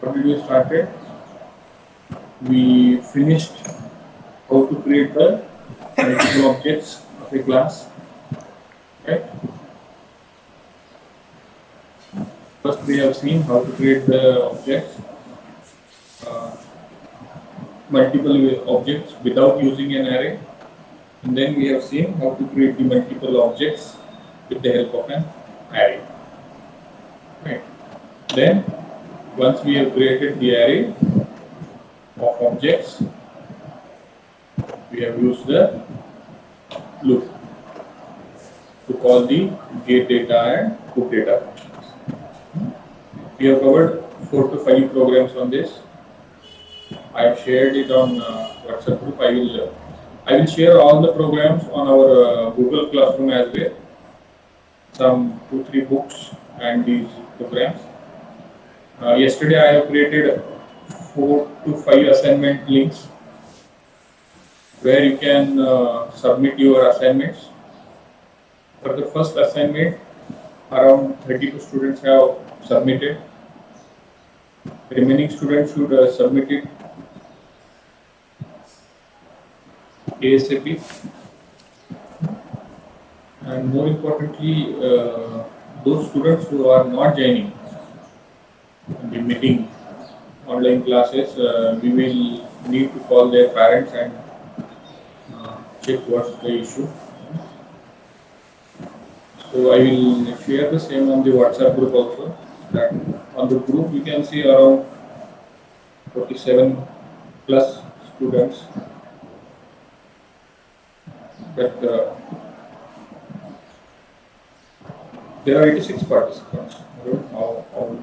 What did we started? We finished how to create the multiple objects of a class. Right? First, we have seen how to create the objects, uh, multiple objects without using an array, and then we have seen how to create the multiple objects with the help of an array. Right. Then, once we have created the array of objects, we have used the loop to call the get data and put data functions. We have covered 4 to 5 programs on this. I have shared it on WhatsApp group. I will share all the programs on our Google Classroom as well. Some 2-3 books and these programs. Yesterday I have created 4 to 5 assignment links where you can submit your assignments. For the first assignment, around 32 students have submitted. Remaining students should submit it ASAP. And more importantly, those students who are not joining the meeting online classes, we will need to call their parents and check what's the issue. So I will share the same on the WhatsApp group also. That on the group you can see around 47 plus students. But there are 86 participants. I don't know how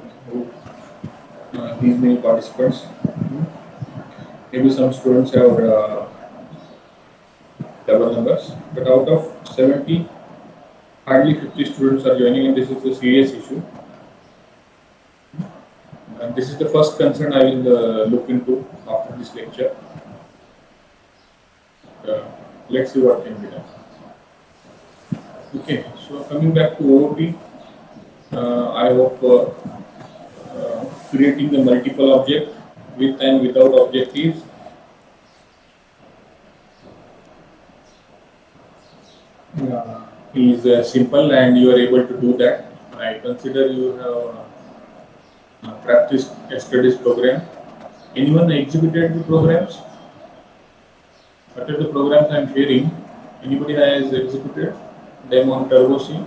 these many participants. Maybe some students have double numbers, but out of 70, hardly 50 students are joining, and this is a serious issue. And this is the first concern I will look into after this lecture. Let's see what can be done. Okay, so coming back to OOP, I hope creating the multiple object with and without objectives is simple, and you are able to do that. I consider you have practiced yesterday's program. Anyone executed the programs? What are the programs I am sharing? Anybody has executed them on Turbo C?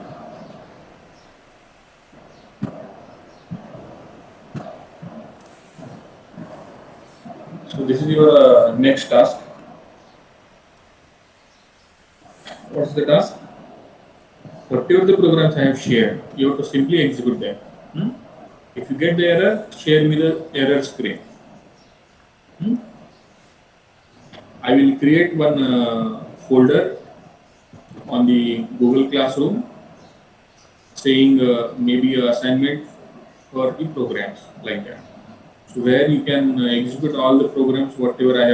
So this is your next task. What's the task? Whatever the programs I have shared, you have to simply execute them. If you get the error, share me the error screen. I will create one folder on the Google Classroom saying maybe an assignment for the programs like that. So where you can execute all the programs, whatever I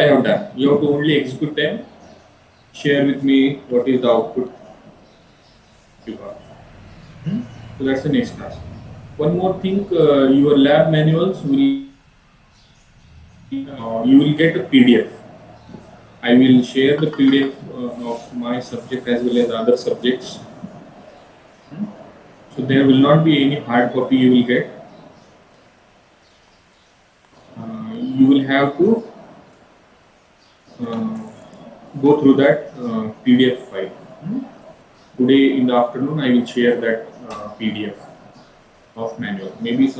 have done. You have to only execute them. Share with me what is the output you got. So that's the next task. One more thing, your lab manuals will you will get a PDF. I will share the PDF of my subject as well as other subjects. So there will not be any hard copy you will get. You will have to go through that PDF file. Today in the afternoon I will share that PDF of manual. Maybe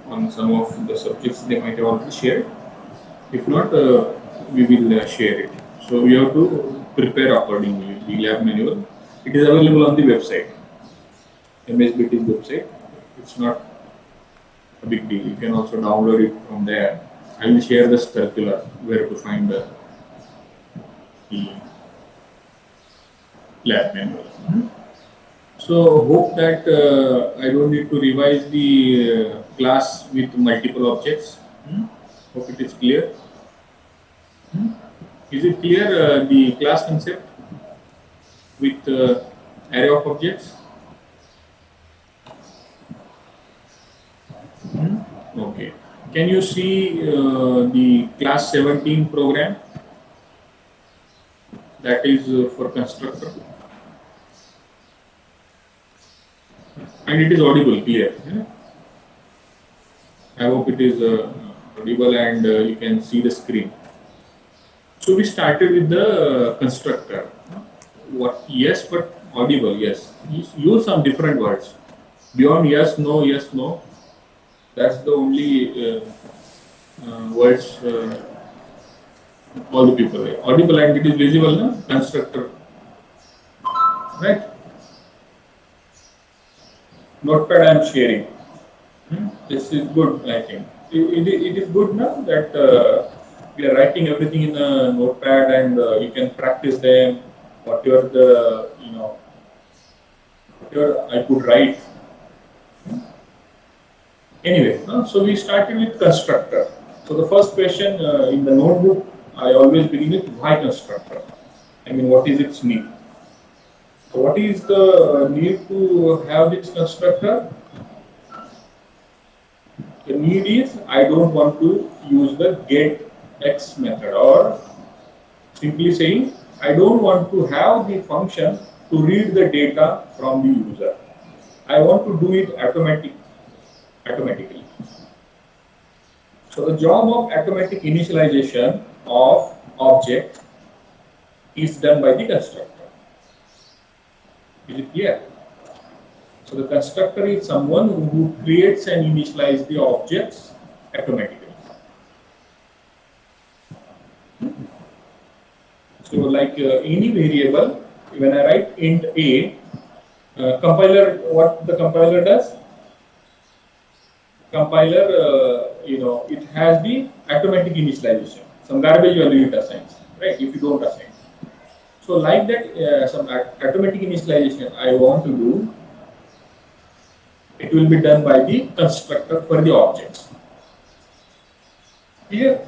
on some of the subjects they might have already shared. If not, we will share it. So you have to prepare accordingly. The lab manual. It is available on the website. MSBT's website. It's not a big deal. You can also download it from there. I will share the circular where to find the lab manual. So hope that I don't need to revise the class with multiple objects. Hope it is clear. Is it clear the class concept with array of objects? Okay. Can you see the class 17 program? That is for constructor. And it is audible, clear. Yeah? I hope it is audible and you can see the screen. So we started with the constructor. What? Yes, but audible. Yes. Use some different words. Beyond yes, no, yes, no. That's the only words all the people. Audible and it is visible, no? Constructor. Right? Notepad I am sharing. This is good, I think. It is good now that we are writing everything in a notepad and you can practice them. Whatever the, whatever I could write. Anyway, so we started with constructor. So the first question in the notebook, I always begin with why constructor? I mean, what is its need? So what is the need to have this constructor? The need is I don't want to use the getX method, or simply saying I don't want to have the function to read the data from the user. I want to do it automatically. So the job of automatic initialization of object is done by the constructor. Is it clear? So the constructor is someone who creates and initializes the objects automatically. So like any variable, when I write int a, compiler, what the compiler does? Compiler, it has the automatic initialization. Some garbage value it assigns, right? If you don't assign. So like that, some automatic initialization I want to do, it will be done by the constructor for the objects. Clear?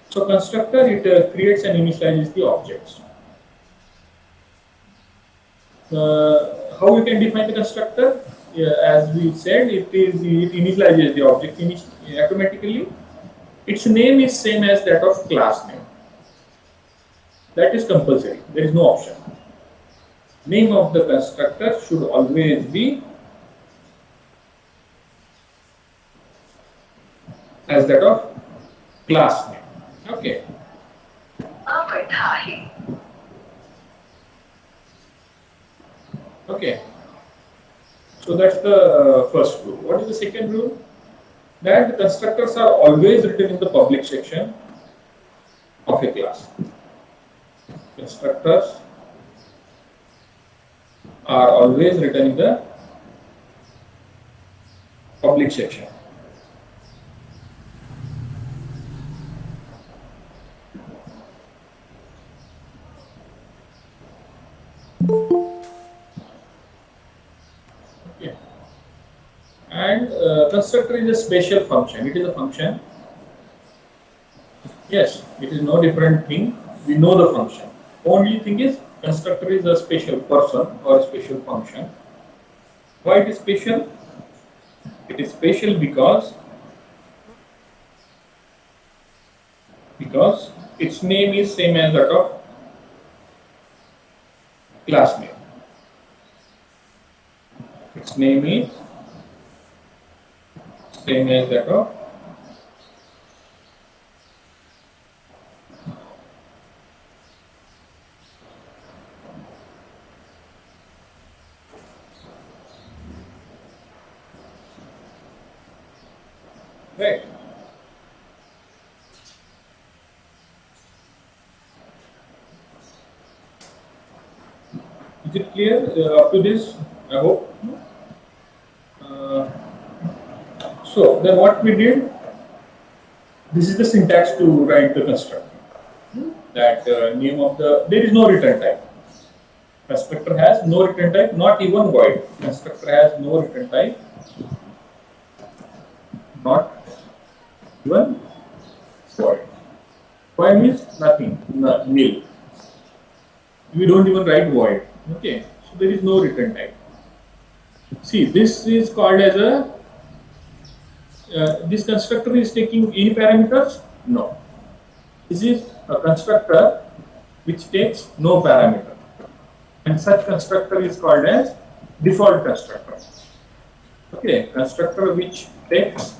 So constructor, it creates and initializes the objects. How you can define the constructor? As we said, it initializes the object automatically. Its name is same as that of class name. That is compulsory. There is no option. Name of the constructor should always be as that of class name. Okay. Okay. So that's the first rule. What is the second rule? That constructors are always written in the public section of a class. Constructors are always written in the public section. Okay. And constructor is a special function. It is a function. Yes, it is no different thing. We know the function. Only thing is constructor is a special person or a special function. Why it is special? It is special because its name is same as that of class name. Its name is same as that of right. Is it clear up to this? I hope. So then what we did, this is the syntax to write the constructor. That name of the, there is no return type. Constructor has no return type, not even void. Constructor has no return type, not even void. Void means nothing, nil. We don't even write void. Okay, so there is no return type. See, this is called as a this constructor is taking any parameters? No. This is a constructor which takes no parameter, and such constructor is called as default constructor. Okay, constructor which takes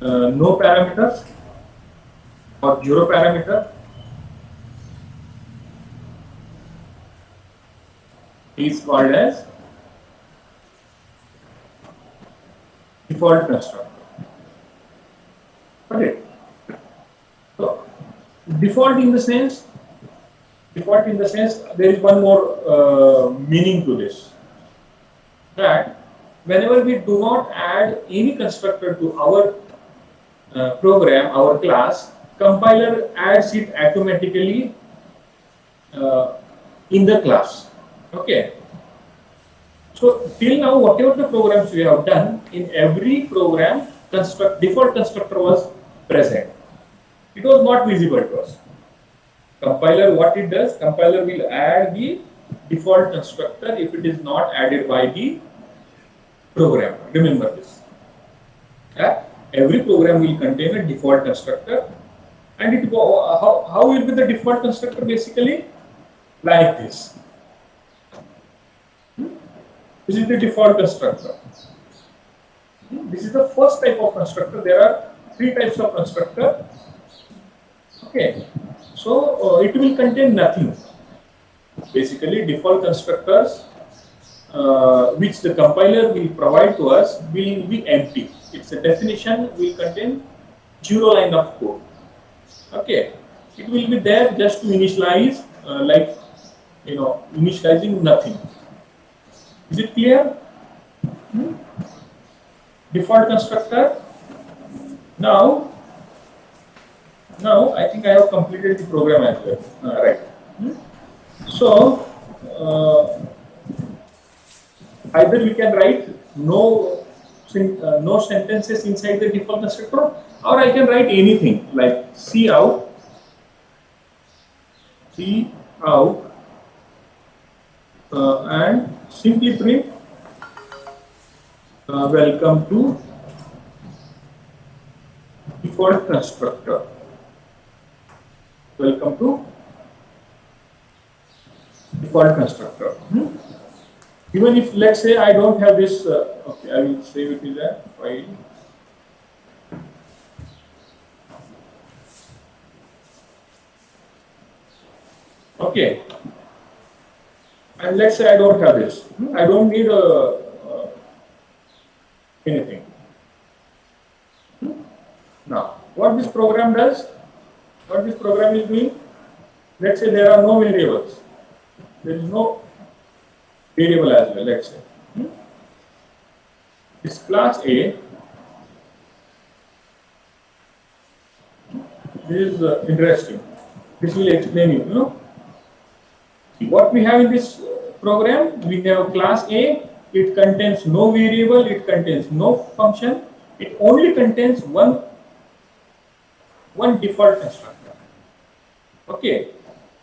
no parameters or zero parameter is called as default constructor. Okay. So default in the sense there is one more meaning to this, that whenever we do not add any constructor to our program, our class, compiler adds it automatically in the class. Okay. So till now, whatever the programs we have done, in every program, default constructor was present. It was not visible to us. Compiler, what it does, compiler will add the default constructor if it is not added by the program. Remember this. Yeah? Every program will contain a default constructor, and it how will be the default constructor? Basically like this. This is the default constructor. This is the first type of constructor. There are 3 types of constructor. Okay, so it will contain nothing. Basically, default constructors which the compiler will provide to us will be empty. Its a definition will contain 0 line of code. Okay, it will be there just to initialize, like initializing nothing. Is it clear? Default constructor. Now I think I have completed the program as well. Right. So either we can write no sentences inside the default constructor, or I can write anything like cout and simply print welcome to default constructor. Welcome to default constructor. Even if, let's say, I don't have this, okay, I will save it in the file. Okay, and let's say I don't have this. I don't need anything. Now, what this program does, what this program is doing, let's say there are no variables. There is no variable as well, let's say. This class A, this is interesting. This will explain you, what we have in this program. We have class A, it contains no variable, it contains no function, it only contains one default constructor. Okay,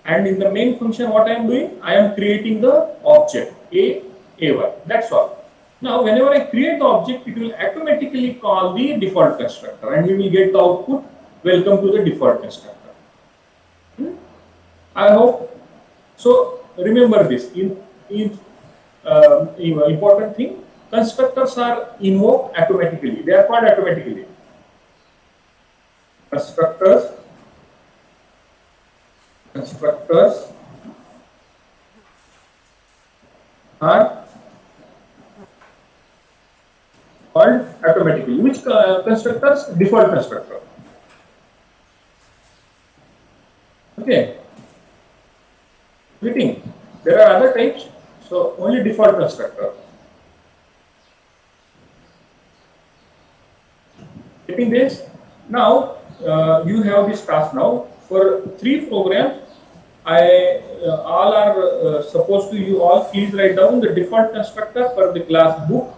and in the main function what I am doing, I am creating the object A1, that's all. Now whenever I create the object, it will automatically call the default constructor, and we will get the output welcome to the default constructor. I hope so. Remember this important thing, constructors are invoked automatically, they are called automatically. Constructors are called automatically. Which constructors? Default constructor. Okay. Fitting. There are other types, so only default constructor. Getting this? Now you have this task now. For 3 programs, all are supposed to, you all please write down the default constructor for the class book,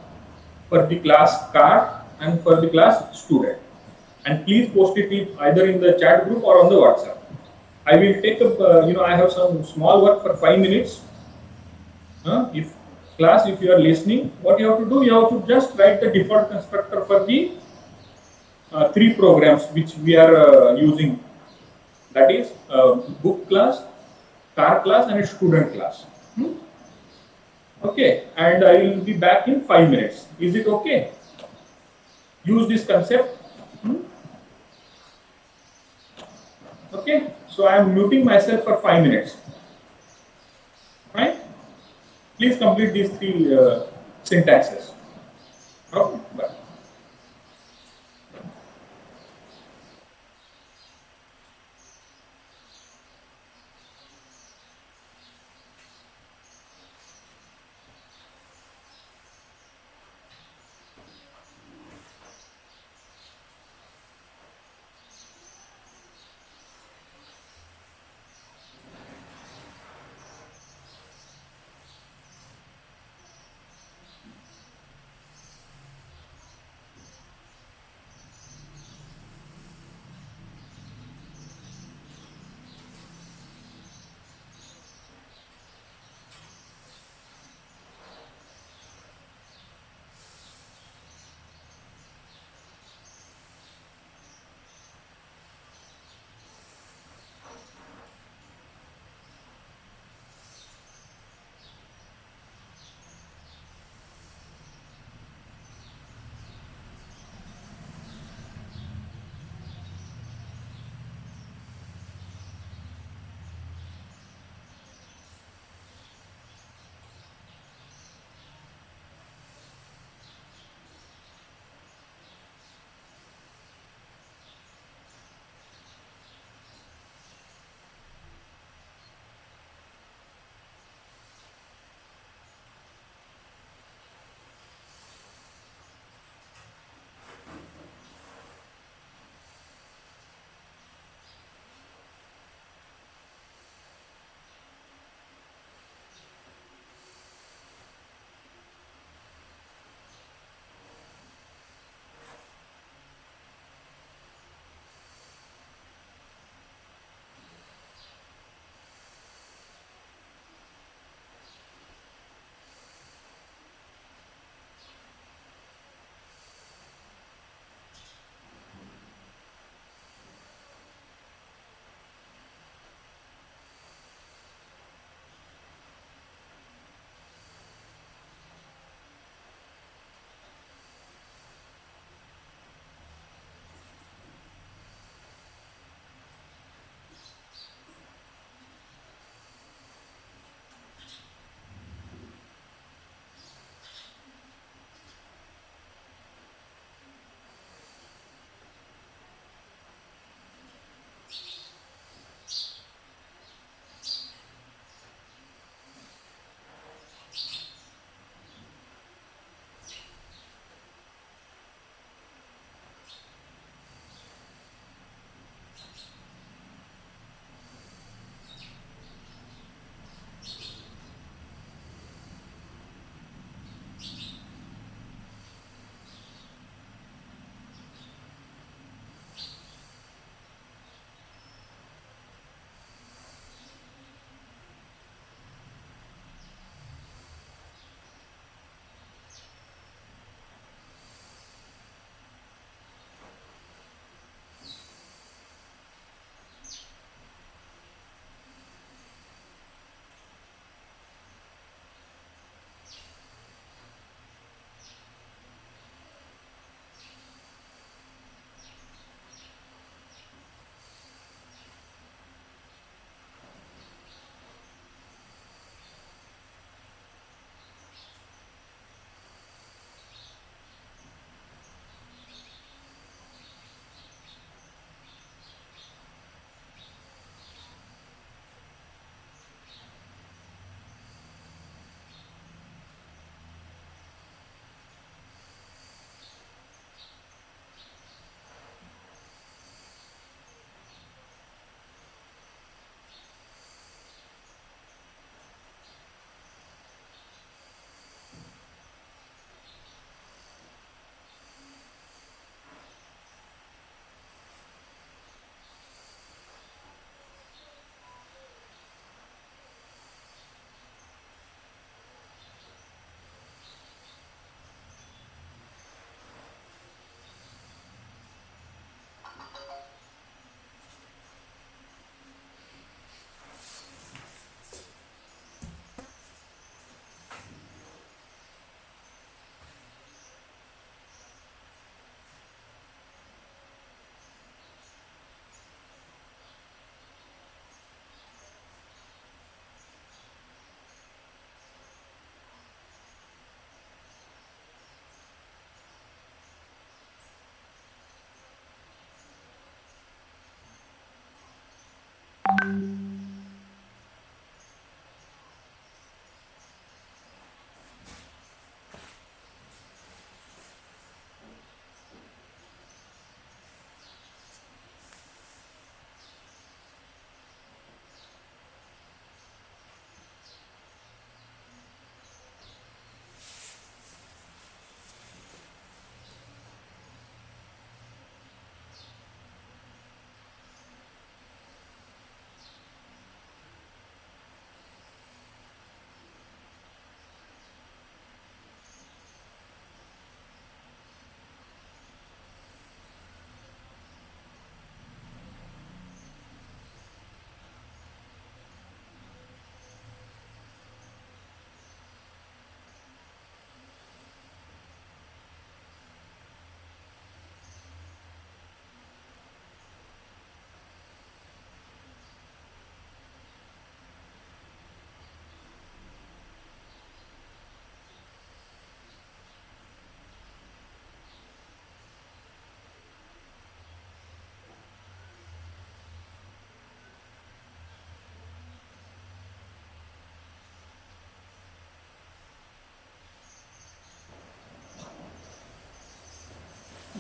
for the class car, and for the class student. and please post it either in the chat group or on the WhatsApp. I will take up, I have some small work for 5 minutes. If class, if you are listening, what you have to do, you have to just write the default constructor for the 3 programs which we are using. That is book class, car class, and a student class. Okay, and I will be back in 5 minutes. Is it okay? Use this concept. Okay, so I am muting myself for 5 minutes. Right? Please complete these 3 syntaxes. Okay, bye.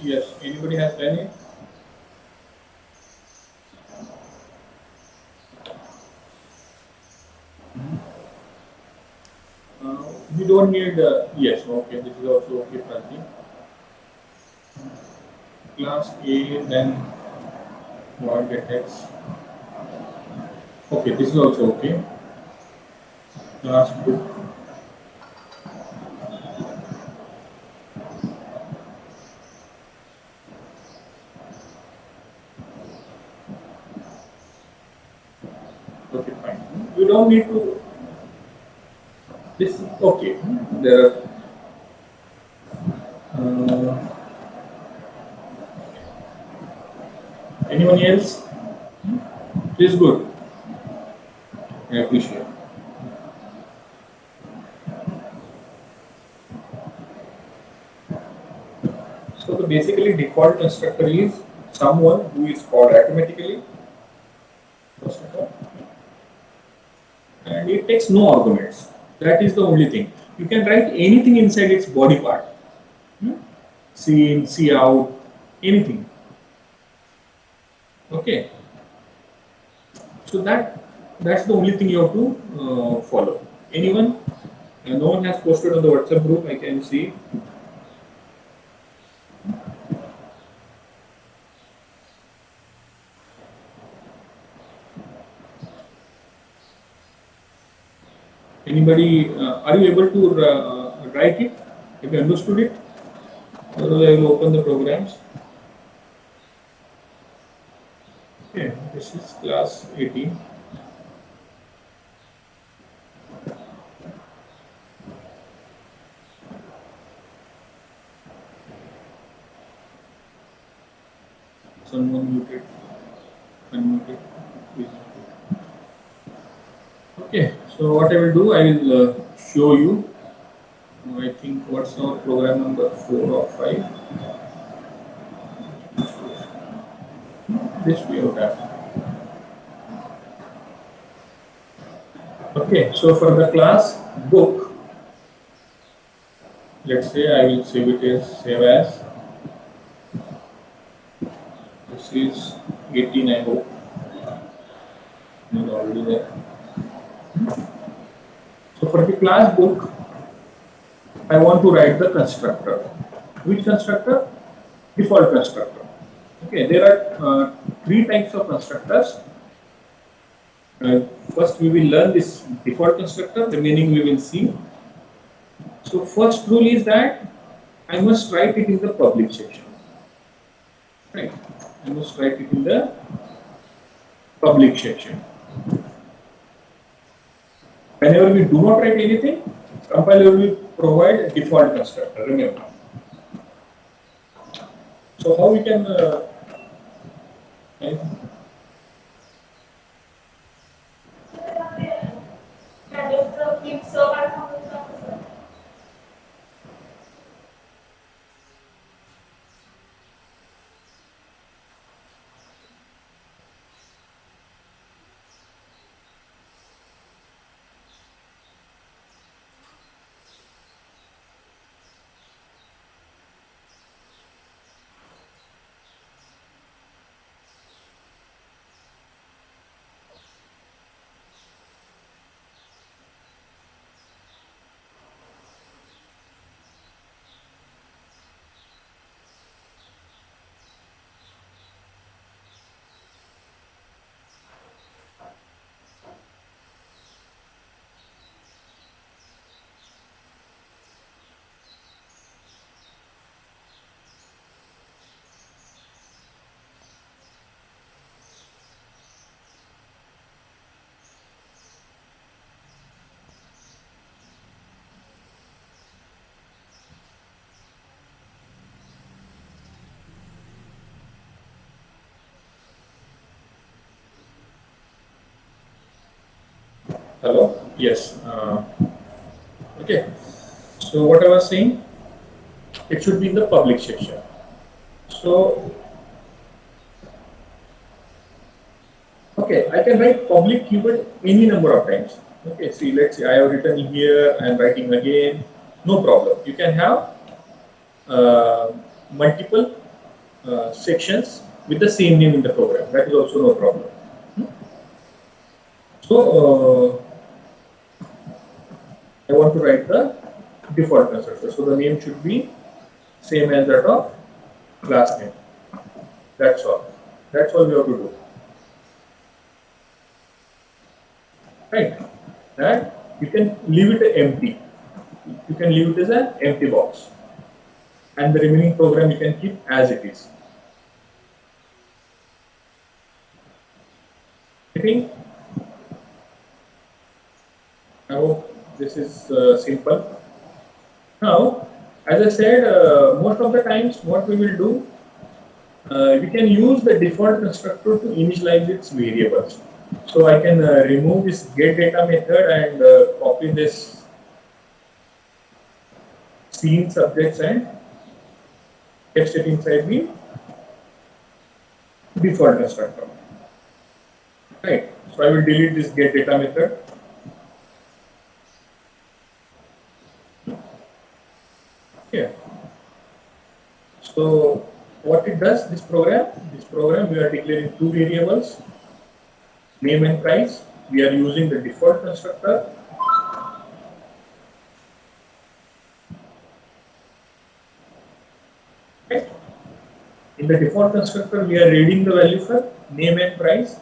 Yes, anybody has done it? We don't need, yes, okay, this is also okay, Prati. Class A, then what get X. Okay, this is also okay. Class book. Okay, fine. We don't need to, this, okay. There are, anyone else? This is good. I appreciate. So the basically default constructor is someone who is called automatically, first of all, and it takes no arguments. That is the only thing. You can write anything inside its body part. See in, see out, anything. Okay. So that's the only thing you have to follow. Anyone? No one has posted on the WhatsApp group. I can see. Anybody? Are you able to write it? Have you understood it? Otherwise, I will open the programs. Okay, this is class 18. Someone muted, unmuted. Please. Okay, so what I will do, I will show you. I think what's our program number 4 or 5. This we have done. Okay, so for the class book, let's say I will save it as save as. This is 18, I hope. It is already there. So for the class book, I want to write the constructor. Which constructor? Default constructor. Okay, there are 3 types of constructors. First, we will learn this default constructor, the meaning we will see. So, first rule is that I must write it in the public section. Right? I must write it in the public section. Whenever we do not write anything, compiler will provide a default constructor. Remember. So, how we can hello? Yes. Okay. So what I was saying, it should be in the public section. So, okay, I can write public keyword any number of times. Okay, see, let's say I have written here, I am writing again, no problem. You can have multiple sections with the same name in the program. That is also no problem. So I want to write the default constructor. So the name should be same as that of class name. That's all. That's all we have to do. Right? That you can leave it empty. You can leave it as an empty box. And the remaining program you can keep as it is. I think I hope this is simple. Now, as I said, most of the times what we will do, we can use the default constructor to initialize its variables. So I can remove this get data method and copy this scene subjects and text it inside the default constructor. Right. So I will delete this get data method. Yeah. So what it does, this program we are declaring two variables, name and price. We are using the default constructor. Right. In the default constructor, we are reading the value for name and price.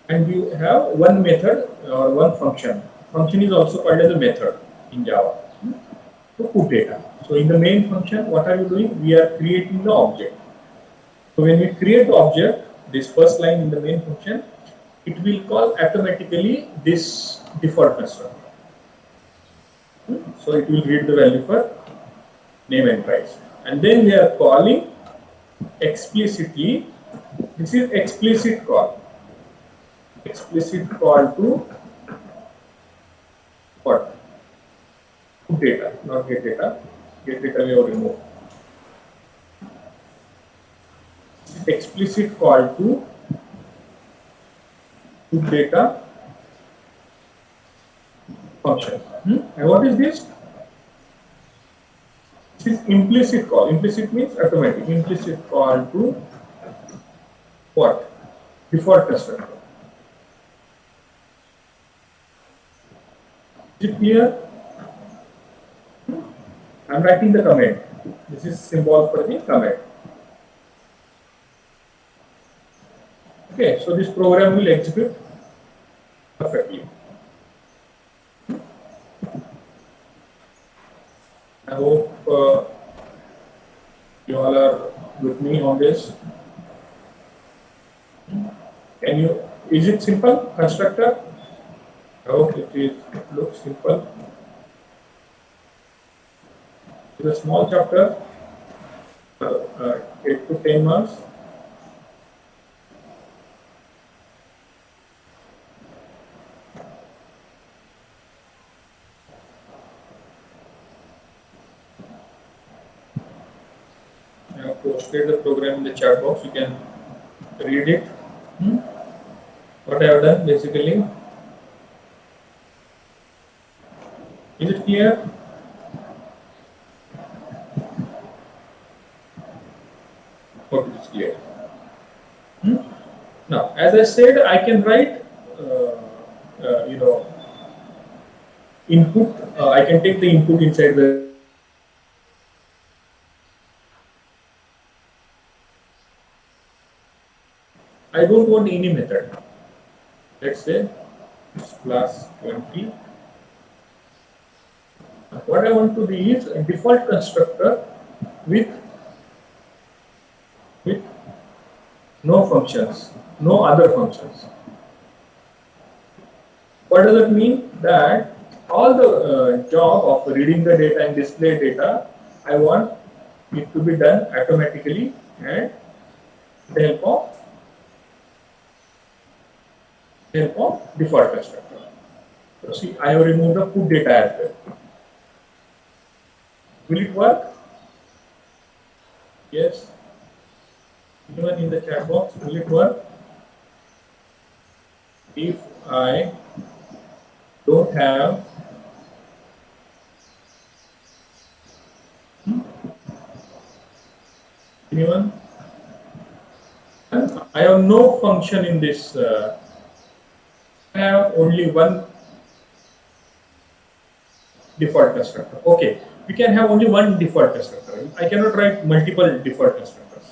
And we have one method or one function. Function is also called as a method in Java to put data. So in the main function, what are you doing? We are creating the object. So when we create the object, this first line in the main function, it will call automatically this default constructor. So it will read the value for name and price. And then we are calling explicitly, this is explicit call. Explicit call to what? Put data, not get data. Get data we have removed. Explicit call to put data function. And what is this? This is implicit call. Implicit means automatic. Implicit call to what? Default constructor. Is it clear? I am writing the comment. This is symbol for the comment. Okay, so this program will execute perfectly. I hope you all are with me on this. Can you? Is it simple constructor? I hope it looks simple. It's a small chapter, 8 to 10 marks. I have posted the program in the chat box. You can read it. What I have done basically. Is it clear? Hope it is clear. Now, as I said, I can write, input. I can take the input inside the. I don't want any method. Let's say it's class 20. What I want to do is a default constructor with no functions, no other functions. What does it mean? That all the job of reading the data and display data, I want it to be done automatically and with the help of default constructor. So see, I have removed the put data as well. Will it work? Yes. Even in the chat box, will it work? If I don't have Anyone? I have no function in this. I have only one default constructor. Okay, we can have only one default constructor. I cannot write multiple default constructors.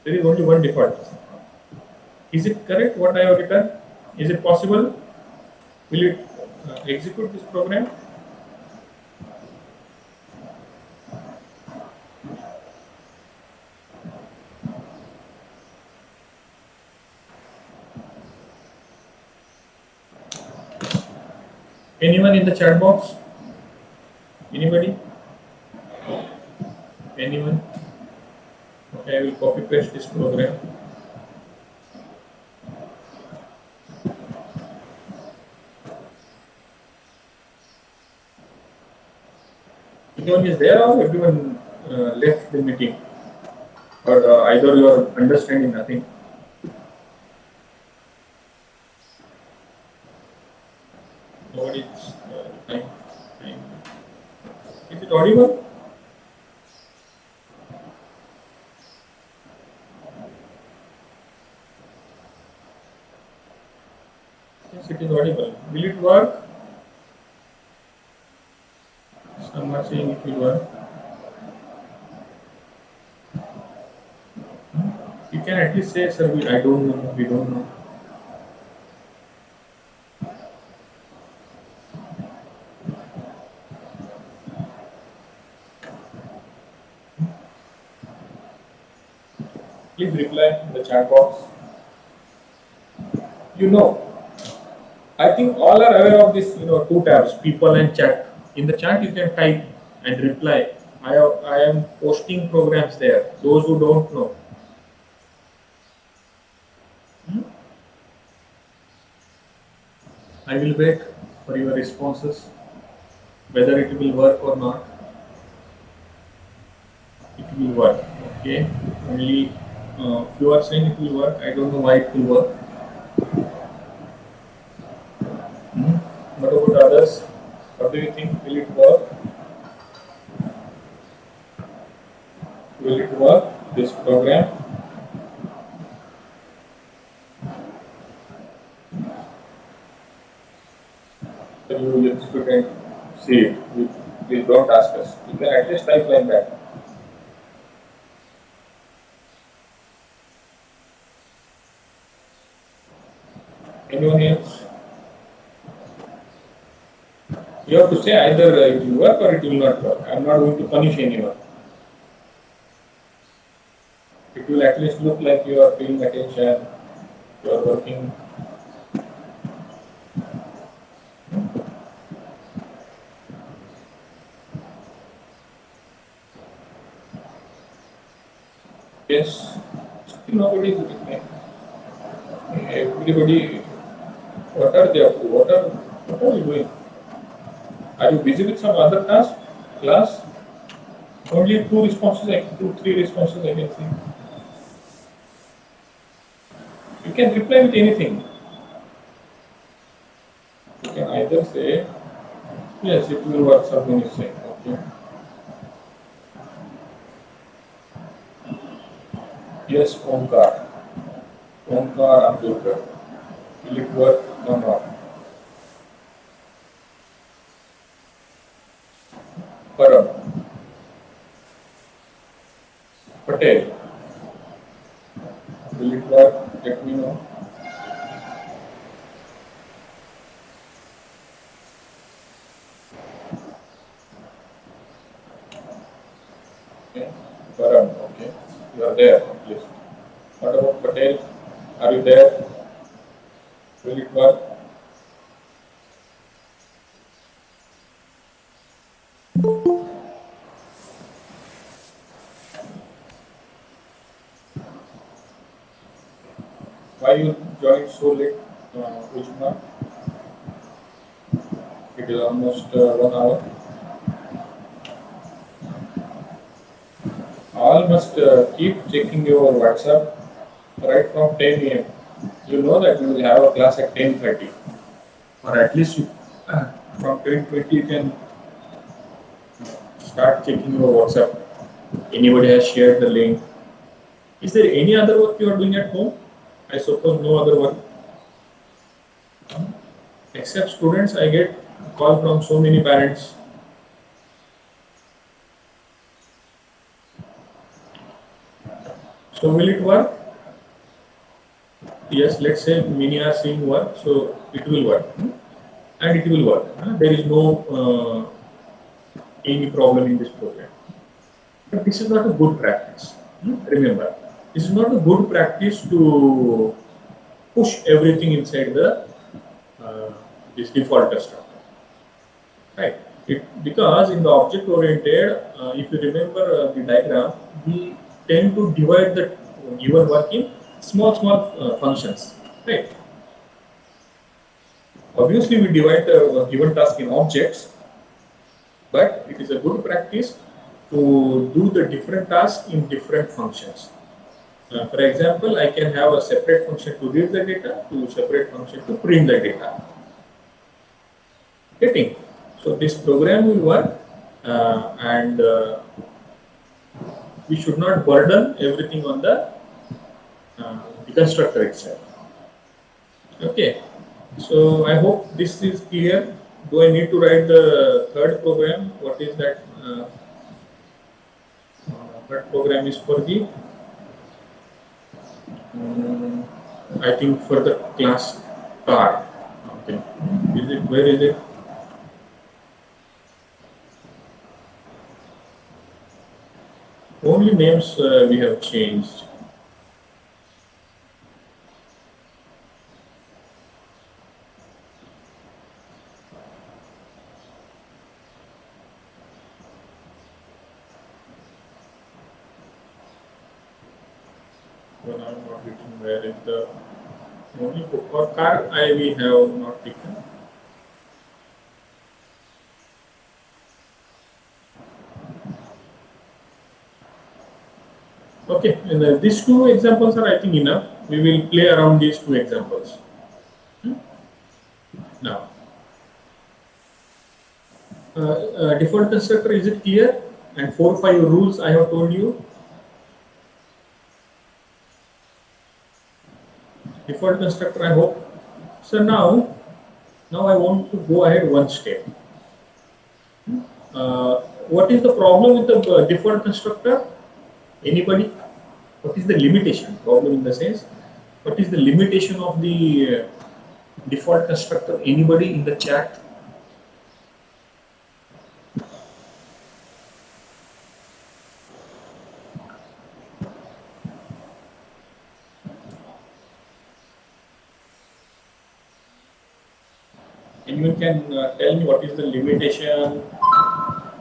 There is only one default constructor. Is it correct what I have written? Is it possible? Will it execute this program? Anyone in the chat box? Anybody? Anyone? Okay, I will copy paste this program. Anyone is there or everyone left the meeting? Or either you are understanding nothing? Nobody is time. Is it audible? Yes, it is audible. Will it work? Some are saying it will work. You can at least say, sir, I don't know, we don't know. Please reply in the chat box. I think all are aware of this, two tabs, people and chat. In the chat, you can type and reply. I am posting programs there. Those who don't know. I will wait for your responses, whether it will work or not. It will work. Okay. Only if you are saying it will work, I don't know why it will work. What about others? What do you think? Will it work? Will it work, this program? So you will execute and see it. Please don't ask us. You can at least type like that. Anyone else? You have to say either it will work or it will not work. I am not going to punish anyone. It will at least look like you are paying attention, you are working. Yes, nobody is replying. Everybody, what are they up to? What are you doing? Are you busy with some other task? Class? Only two, three responses I can see. You can reply with anything. You can either say, yes, it will work, someone is saying, okay. Yes, Omkar. Omkar Ambedkar. Will it work or not? Param. Patel. Will it work? Let me know. Okay. Param, okay. You are there, please. What about Patel? Are you there? Will it work? Why you joined so late, Ujma? It is almost 1 hour. All must keep checking your WhatsApp right from 10 a.m. You know that we will have a class at 10:30, or at least from 10:20 you can start checking your WhatsApp. Anybody has shared the link? Is there any other work you are doing at home? I suppose no other work. Except students, I get call from so many parents. So will it work? Yes, let's say many are seeing work, so it will work. And it will work. There is no any problem in this program. But this is not a good practice. Remember, this is not a good practice to push everything inside the this default structure, right? Because in the object oriented, if you remember the diagram, we tend to divide the given work in small functions, right? Obviously, we divide the given task in objects, but it is a good practice to do the different tasks in different functions. For example, I can have a separate function to read the data, to separate function to print the data. Getting? So this program will work, and we should not burden everything on the constructor itself. Okay. So I hope this is clear. Do I need to write the third program? What is that? Third program is for the I think for the class car. Okay. Is it, where is it? Only names we have changed. Well, I'm not getting where is the only book or car I we have not taken. Okay, and these two examples are I think enough. We will play around these two examples. Now, default constructor, is it clear? And 4-5 rules I have told you. Default constructor, I hope. So now I want to go ahead one step. What is the problem with the default constructor? Anybody? What is the limitation? Problem in the sense, what is the limitation of the default constructor? Anybody in the chat? Anyone can tell me what is the limitation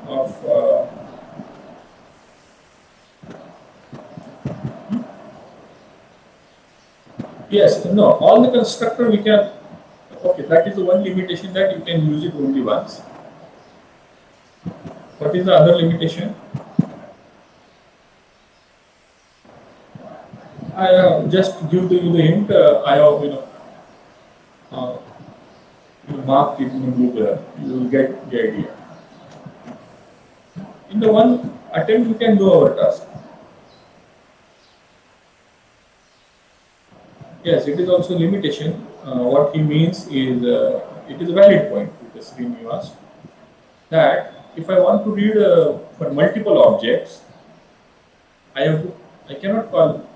of yes, no, all the constructor we can, okay, that is the one limitation that you can use it only once. What is the other limitation? I just give you the hint, I have, mark it in blue color, you will get the idea. In the one attempt, you can do our task. Yes, it is also limitation. What he means is, it is a valid point with the screen you asked, that if I want to read for multiple objects, I cannot call.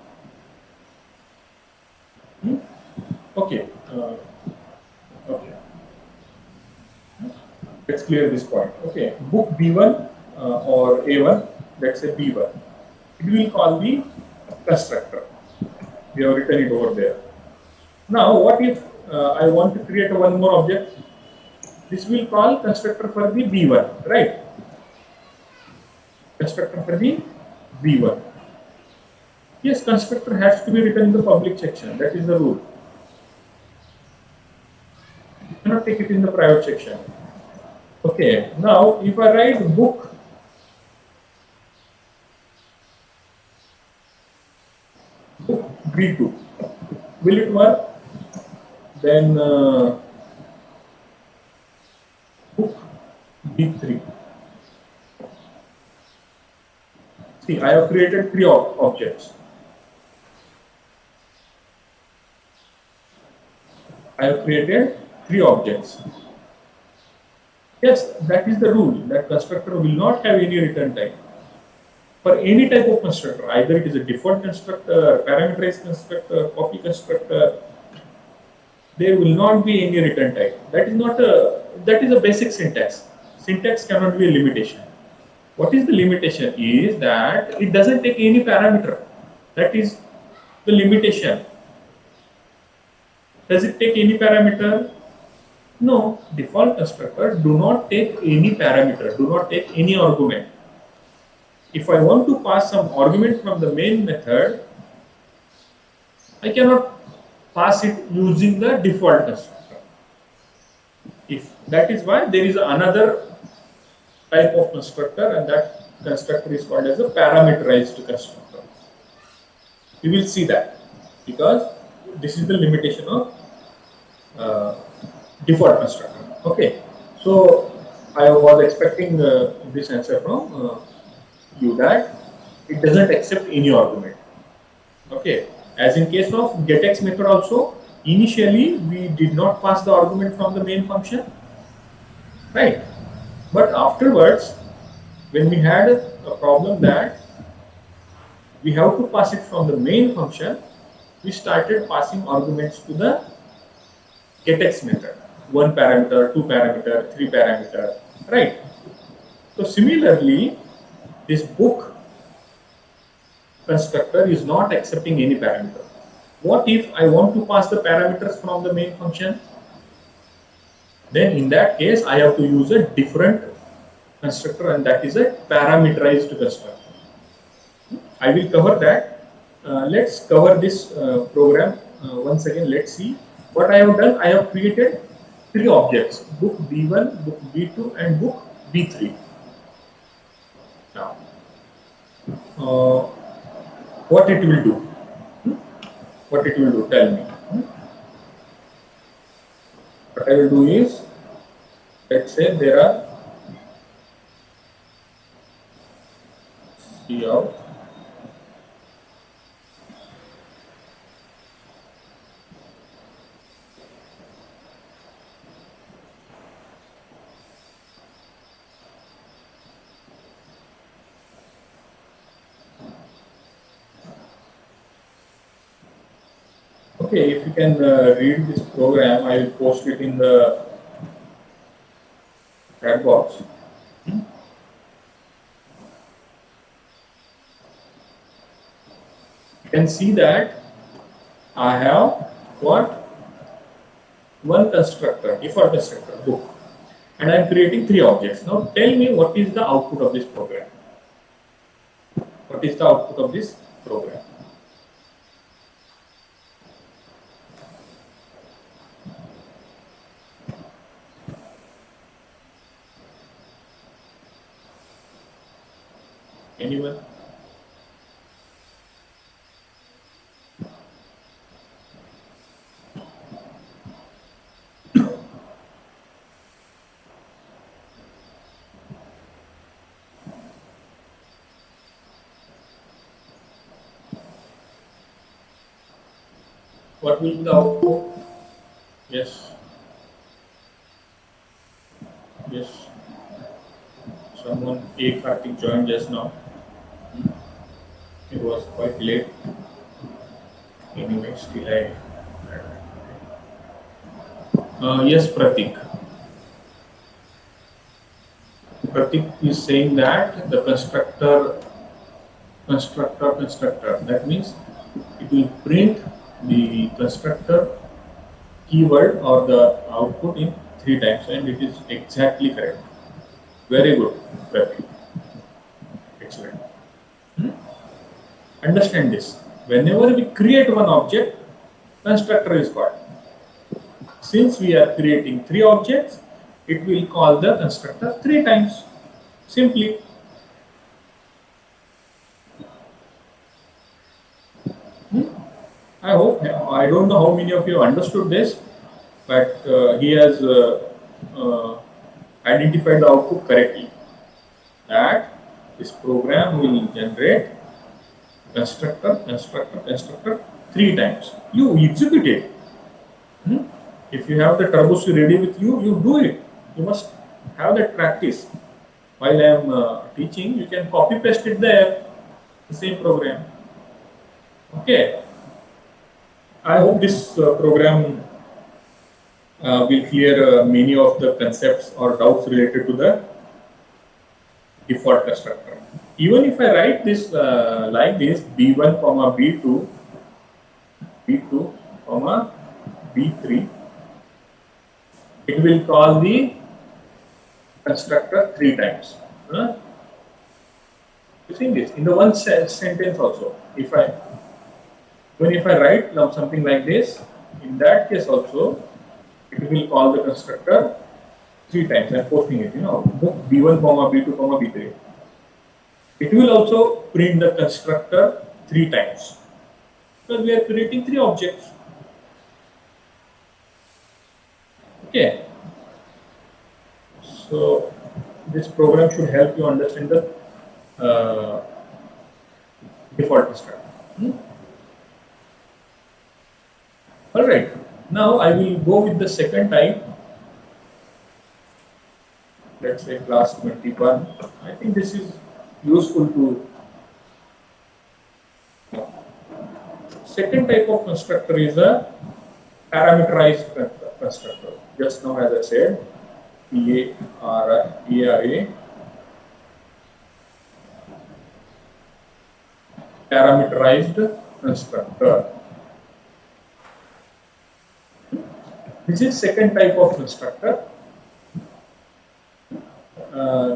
Okay. Okay. Let's clear this point. Okay. Book B1 or A1, let's say B1. It will call the constructor. We have written it over there. Now, what if I want to create one more object? This will call constructor for the B1, right? Constructor for the B1. Yes, constructor has to be written in the public section. That is the rule. You cannot take it in the private section. Okay. Now, if I write book B2, will it work? Then book B3. See, I have created three objects. I have created three objects. Yes, that is the rule, that constructor will not have any return type. For any type of constructor, either it is a default constructor, parameterized constructor, copy constructor, there will not be any return type. That is a basic syntax. Syntax cannot be a limitation. What is the limitation is that it doesn't take any parameter. That is the limitation. Does it take any parameter? No. Default constructor do not take any parameter, do not take any argument. If I want to pass some argument from the main method, I cannot pass it using the default constructor. That is why there is another type of constructor, and that constructor is called as a parameterized constructor. We will see that because this is the limitation of default constructor. Okay, so I was expecting this answer from you, that it doesn't accept any argument. Okay, as in case of getX method also, initially we did not pass the argument from the main function, right? But afterwards, when we had a problem that we have to pass it from the main function, we started passing arguments to the getX method. 1 parameter, 2 parameter, 3 parameter, right? So similarly, this book constructor is not accepting any parameter. What if I want to pass the parameters from the main function? Then in that case, I have to use a different constructor, and that is a parameterized constructor. I will cover that. Let's cover this program once again. Let's see what I have done. I have created three objects: book B1, book B2, and book B3. Now, what it will do? What it will do? Tell me. What I will do is, let's say there are C out. Okay, if you can read this program, I will post it in the chat box. You can see that I have what? One constructor, default constructor, book, and I am creating three objects. Now tell me, what is the output of this program? What is the output of this program? Anyone? What will be the output? Yes. Yes. Someone, A. Karthik, joined just now. It was quite late. Anyway, still yes, Pratik. Pratik is saying that the constructor. That means it will print the constructor keyword or the output in 3 times, and it is exactly correct. Very good, Pratik. Excellent. Understand this. Whenever we create one object, constructor is called. Since we are creating 3 objects, it will call the constructor 3 times. Simply. I hope, I don't know how many of you understood this, but he has identified the output correctly. That This program will generate constructor, constructor, constructor 3 times. You execute it. If you have the turbos ready with you, you do it. You must have that practice. While I am teaching, you can copy paste it there, the same program. Okay. I hope this program will clear many of the concepts or doubts related to the default constructor. Even if I write this like this, B1 comma B2, B2 comma B3, it will call the constructor 3 times. You see this in the one sentence also. If I write now something like this, in that case also, it will call the constructor 3 times. I'm posting it, B1 comma B2 comma B3. It will also print the constructor 3 times because we are creating 3 objects. Okay. So this program should help you understand the default constructor. All right. Now I will go with the second type. Let's say class 21. I think this is useful to. Second type of constructor is a parameterized constructor. Just now, as I said, PARA, parameterized constructor. This is second type of constructor.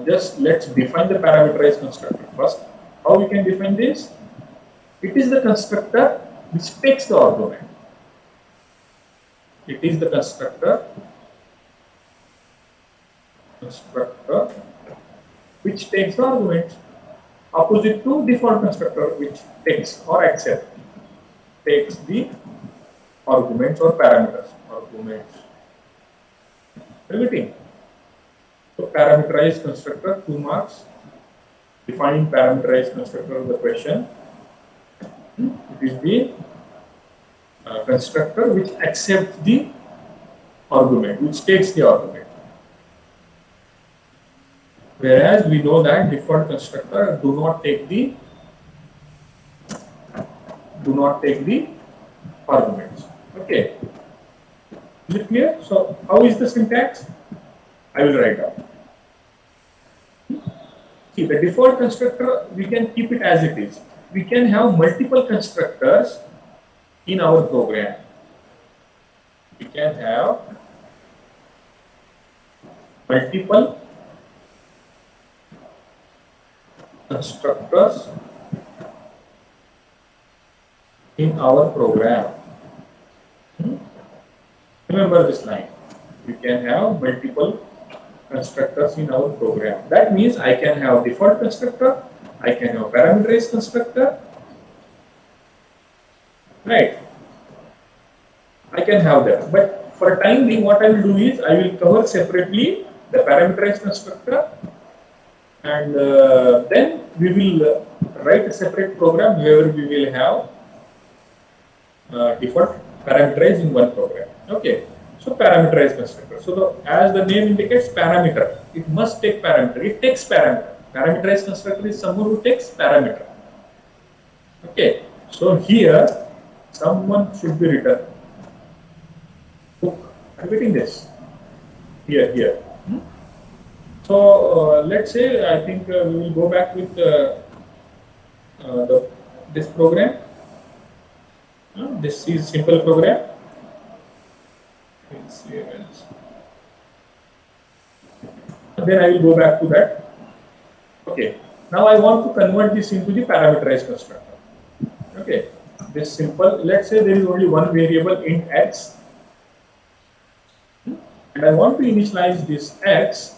Just let's define the parameterized constructor first. How we can define this? It is the constructor which takes the argument. It is the constructor which takes the argument, opposite to default constructor which takes or takes the arguments or parameters. Repeating. So parameterized constructor, 2 marks. Defining parameterized constructor of the question. It is the constructor which accepts the argument, which takes the argument. Whereas we know that default constructor do not take the arguments. Okay. Is it clear? So how is the syntax? I will write down. See, the default constructor, we can keep it as it is. We can have multiple constructors in our program. We can have multiple constructors in our program. Remember this line. We can have multiple constructors in our program. That means I can have default constructor, I can have parameterized constructor, right? I can have that. But for time being, what I will do is I will cover separately the parameterized constructor, and then we will write a separate program where we will have default parameterized in one program. Okay. So parameterized constructor. So as the name indicates, parameter. It must take parameter. It takes parameter. Parameterized constructor is someone who takes parameter. Okay. So here, someone should be written. Repeating this. Here. So let's say I think we will go back with this program. This is simple program. Then I will go back to that. Okay. Now I want to convert this into the parameterized constructor. Okay. This simple. Let's say there is only one variable int x, and I want to initialize this x.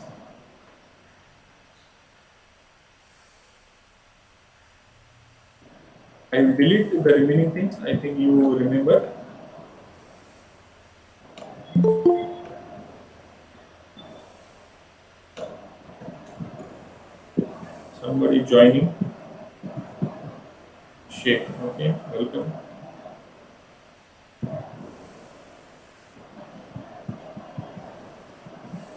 I will delete the remaining things. I think you remember. Somebody joining. Sheikh. Okay, welcome.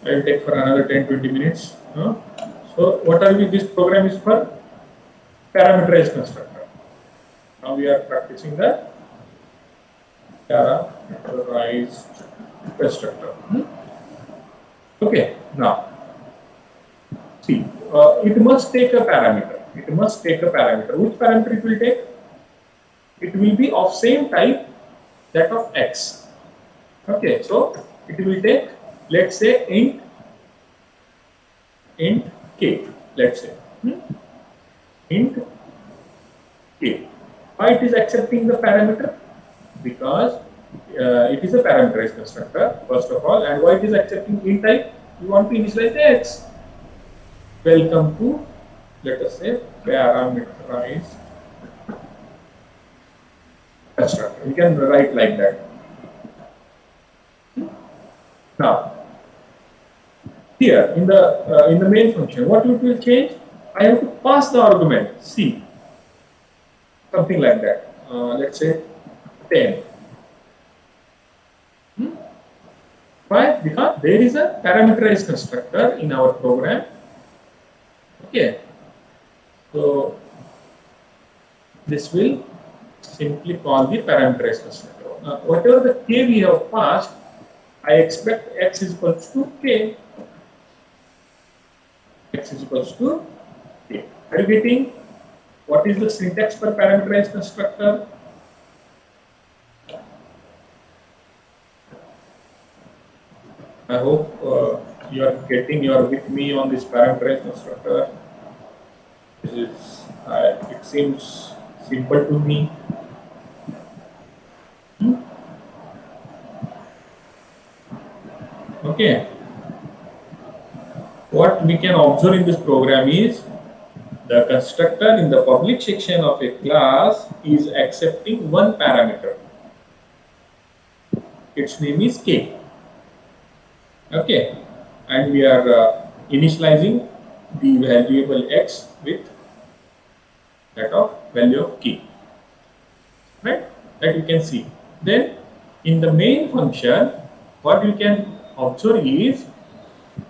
I'll take for another 10-20 minutes. So what are we? This program is for parameterized constructor. Now we are practicing the parameterized constructor. Okay. Now see, it must take a parameter. It must take a parameter. Which parameter it will take? It will be of same type that of x. Okay. So it will take, let's say, int k. Let's say int k. Why it is accepting the parameter? Because it is a parameterized constructor, first of all, and why it is accepting int type? You want to initialize the x. Welcome to, let us say, parameterized constructor. You can write like that. Now, here in the main function, what it will change? I have to pass the argument c, something like that. Let's say 10. Why? Because there is a parameterized constructor in our program. Okay. So this will simply call the parameterized constructor. Whatever the k we have passed, I expect x is equals to k. X is equals to k. Are you getting what is the syntax for parameterized constructor? I hope you are with me on this parameterized constructor. This is, it seems simple to me. Okay. What we can observe in this program is the constructor in the public section of a class is accepting one parameter. Its name is k. Okay, and we are initializing the variable x with that of value of k, right? That you can see. Then in the main function, what you can observe is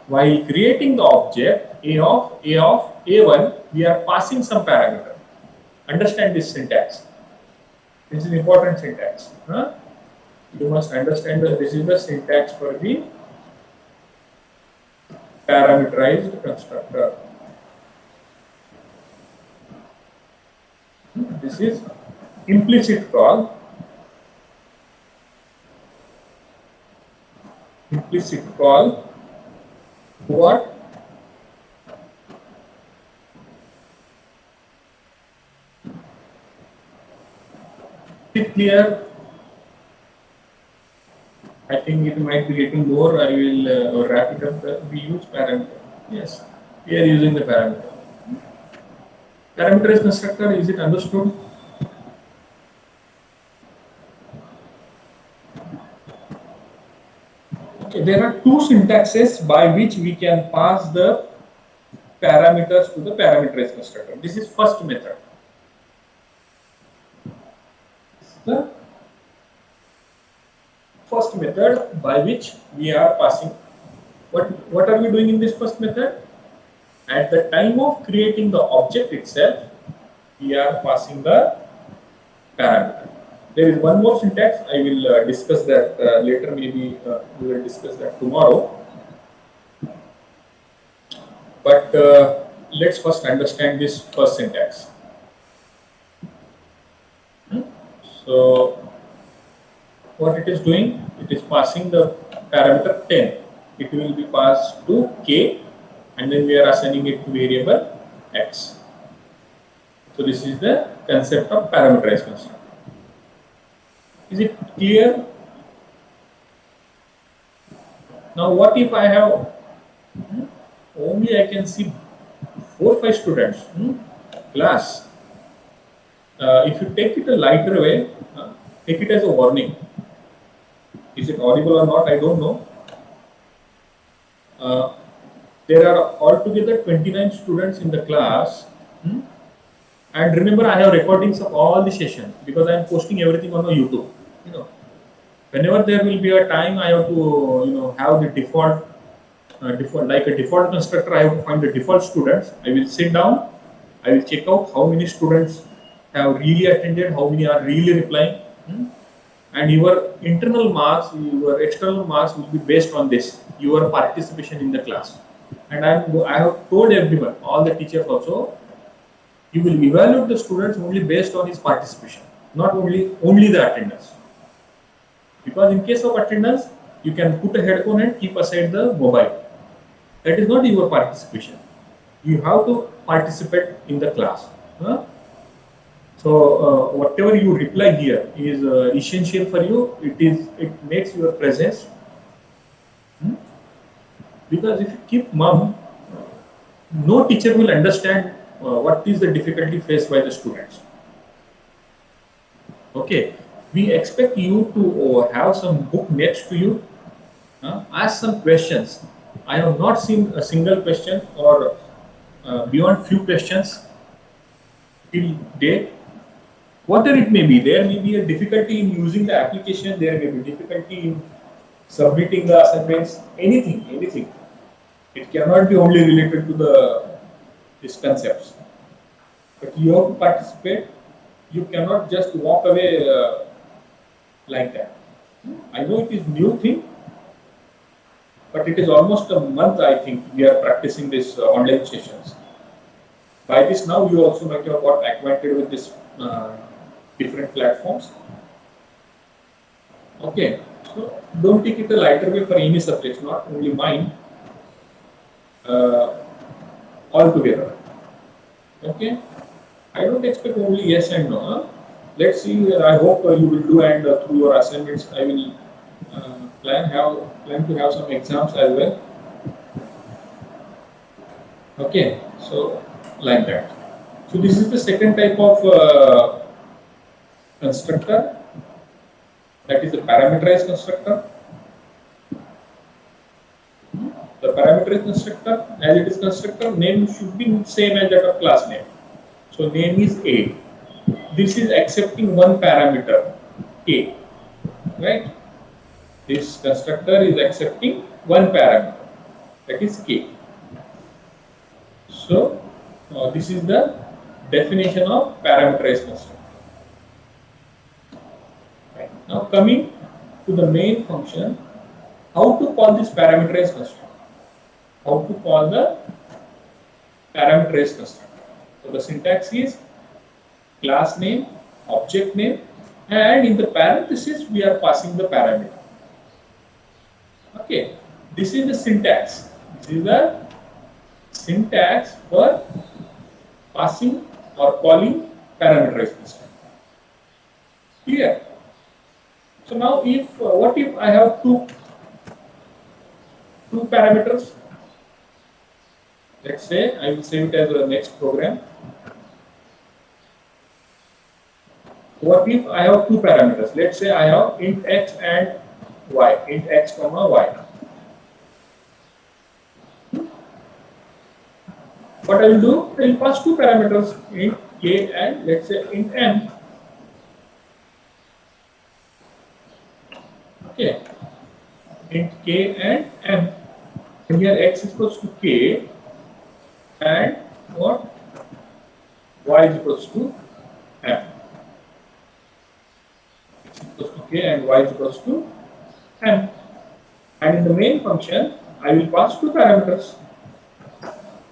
while creating the object a of a1, we are passing some parameter. Understand this syntax. This is important syntax. You must understand that this is the syntax for the parameterized constructor. This is implicit call. Implicit call. What? Is it clear? I think it might be getting more. I will wrap it up. We use parameter. Yes, we are using the parameter. Parameterized constructor, is it understood? Okay, there are two syntaxes by which we can pass the parameters to the parameterized constructor. This is first method. The first method by which we are passing. What are we doing in this first method? At the time of creating the object itself, we are passing the parameter. There is one more syntax. I will discuss that later. Maybe we will discuss that tomorrow. But let's first understand this first syntax. So what it is doing? It is passing the parameter 10. It will be passed to k, and then we are assigning it to variable x. So this is the concept of parameterized constructor. Is it clear? Now what if I have only I can see 4 or 5 students class? If you take it a lighter way, take it as a warning. Is it audible or not? I don't know. There are altogether 29 students in the class. And remember, I have recordings of all the sessions because I am posting everything on my YouTube. You know, whenever there will be a time, I have to have the default like a default constructor. I have to find the default students. I will sit down. I will check out how many students have really attended, how many are really replying, and your internal marks, your external marks will be based on this, your participation in the class. And I have told everyone, all the teachers also, you will evaluate the students only based on his participation, not only the attendance. Because in case of attendance, you can put a headphone and keep aside the mobile. That is not your participation. You have to participate in the class. Huh? So whatever you reply here is essential for you. It makes your presence. Because if you keep mum, no teacher will understand what is the difficulty faced by the students. Okay, we expect you to have some book next to you. Ask some questions. I have not seen a single question or beyond few questions till date. Whatever it may be, there may be a difficulty in using the application, there may be difficulty in submitting the assignments, anything. It cannot be only related to these concepts. But you have to participate. You cannot just walk away like that. I know it is new thing, but it is almost a month, I think, we are practicing this online sessions. By this now, you also might have got acquainted with this different platforms. Okay, so don't take it a lighter way for any subjects, not only mine, altogether. Okay, I don't expect only yes and no. Huh? Let's see. I hope you will do, and through your assignments, I will plan to have some exams as well. Okay, so like that. So this is the second type of constructor, that is the parameterized constructor. The parameterized constructor, as it is constructor, name should be same as that of class name. So name is A. This is accepting one parameter, K, right? This constructor is accepting one parameter, that is K. So this is the definition of parameterized constructor. Right. Now coming to the main function, how to call this parameterized constructor? How to call the parameterized constructor? So the syntax is class name, object name, and in the parenthesis we are passing the parameter. Okay, this is the syntax. This is the syntax for passing or calling parameterized constructor. Clear? So now, if what if I have two parameters? Let's say I will save it as a next program. What if I have two parameters? Let's say I have int x and y, int x comma y. What I will do, I will pass two parameters, int k and let's say int m. Okay, int k and m. And here x is equals to k and what? Y is equals to m. X is equals to k and y is equals to m. And in the main function, I will pass two parameters,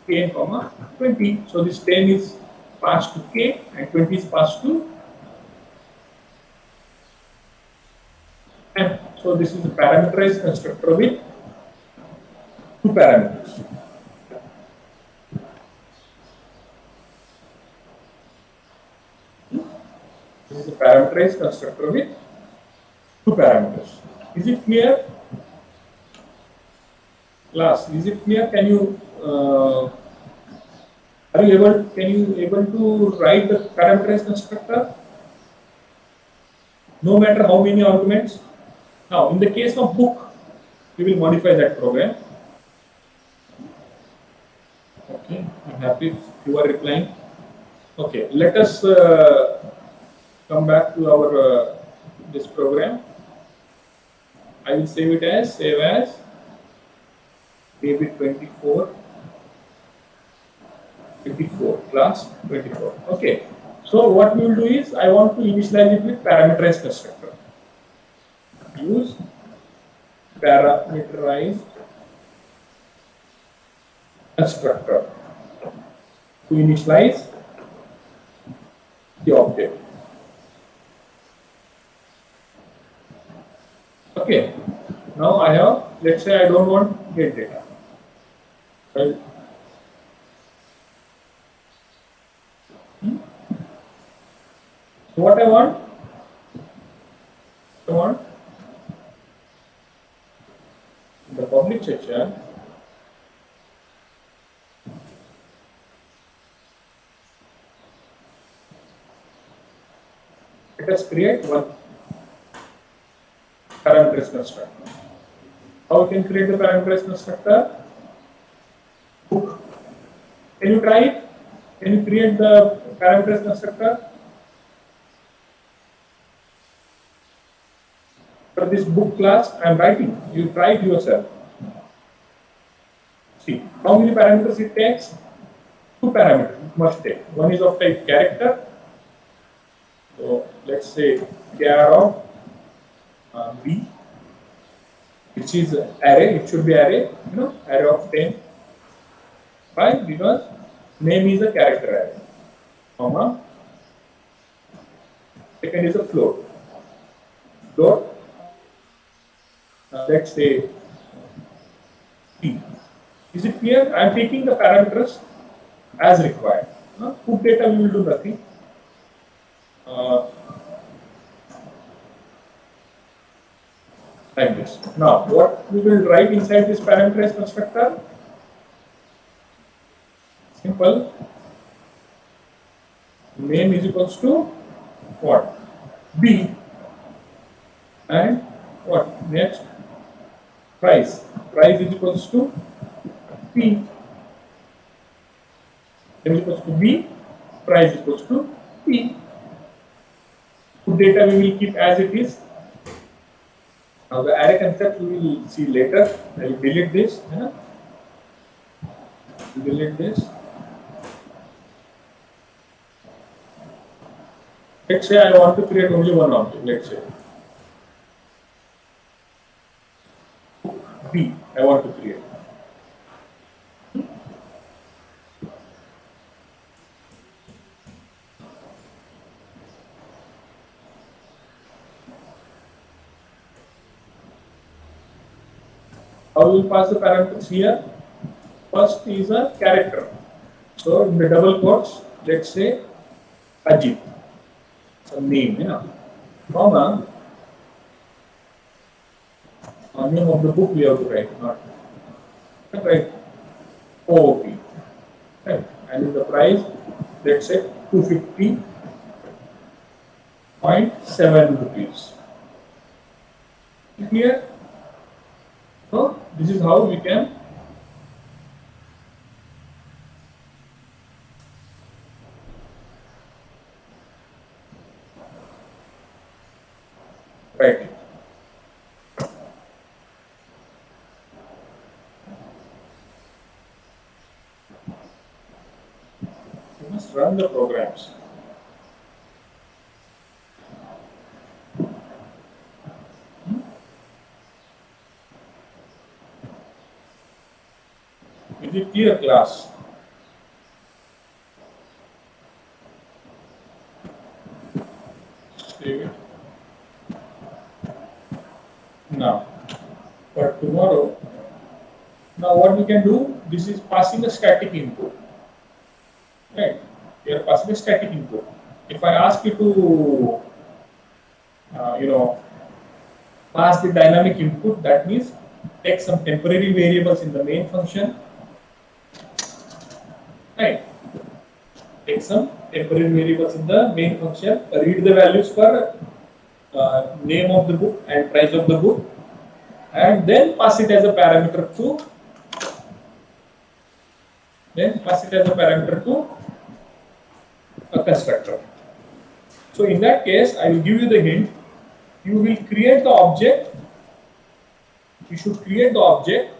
10, 20. So this 10 is passed to k and 20 is passed to m. So this is a parameterized constructor with two parameters. This is a parameterized constructor with two parameters. Is it clear? Class, is it clear? Can you able to write the parameterized constructor no matter how many arguments? Now in the case of book, we will modify that program. Okay, I'm happy you are replying. Okay, let us come back to our this program. I will save as maybe 24 class 24. Okay, so what we will do is I want to initialize it with parameterized constructor. Use parameterized constructor to initialize the object. Okay, now I have, let's say I don't want get data. Well, so what I want the public section let us create one parameterized constructor. How we can create the parameterized constructor? Book. Can you try it? Can you create the parameterized constructor? For this book class, I am writing. You try it yourself. See, how many parameters it takes? 2 parameters it must take. One is of type character. So let's say char of B, which is array. It should be array, array of 10. Why? Because name is a character array. Comma. Second is a float. Float. Let's say P. Is it clear? I am taking the parameters as required. Put data we will do nothing. Like this. Now, what we will write inside this parameterized constructor? Simple. Name is equals to what? B. And what? Next, price. Price is equals to P. Name is equals to B. Price is equals to P. Put data we will keep as it is. Now the array concept we will see later. I will delete this. Delete this. Let's say I want to create only one object. Let's say B. I want to create. How will pass the parameters here? First is a character. So in the double quotes, let's say Ajit. Some name, comma. Name of the book we have to write, not right. OOP. Right. And in the price, let's say 250.7 rupees. Clear? So this is how we can write it. You must run the programs. Is it clear, class? Save it. Now, for tomorrow, now what we can do, this is passing a static input. Right? We are passing a static input. If I ask you to, pass the dynamic input, that means take some temporary variables in the main function. Right? Take some temporary variables in the main function, read the values for name of the book and price of the book, and then pass it as a parameter to then pass it as a parameter to a constructor. So in that case, I will give you the hint. You will create the object. You should create the object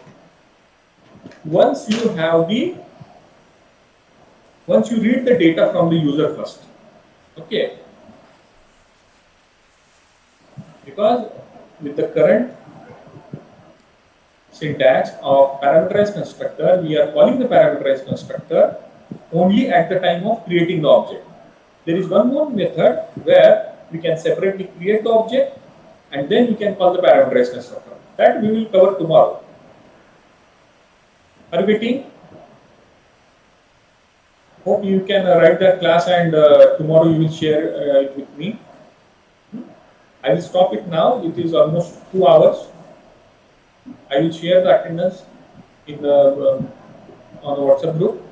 once you have the once you read the data from the user first. Okay. Because with the current syntax of parameterized constructor, we are calling the parameterized constructor only at the time of creating the object. There is one more method where we can separately create the object and then we can call the parameterized constructor. That we will cover tomorrow. Are you getting? Hope you can write that class and tomorrow you will share it with me. I will stop it now. It is almost 2 hours. I will share the attendance in the on the WhatsApp group.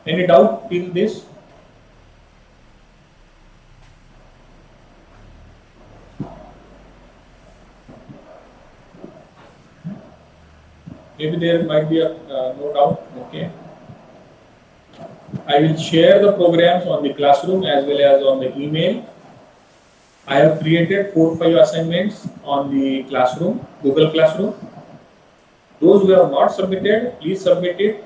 Any doubt till this? Maybe there might be a no doubt. Okay. I will share the programs on the classroom as well as on the email. I have created 4-5 assignments on the classroom, Google Classroom. Those who have not submitted, please submit it.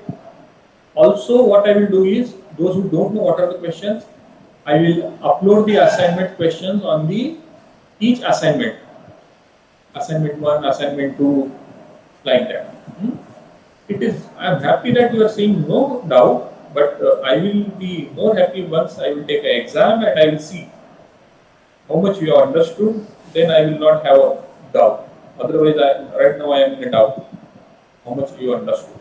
Also, what I will do is, those who don't know what are the questions, I will upload the assignment questions on the each assignment. Assignment 1, assignment 2, like that. I am happy that you are saying no doubt, but I will be more happy once I will take an exam and I will see how much you have understood. Then I will not have a doubt. Otherwise, right now I am in a doubt how much you understood.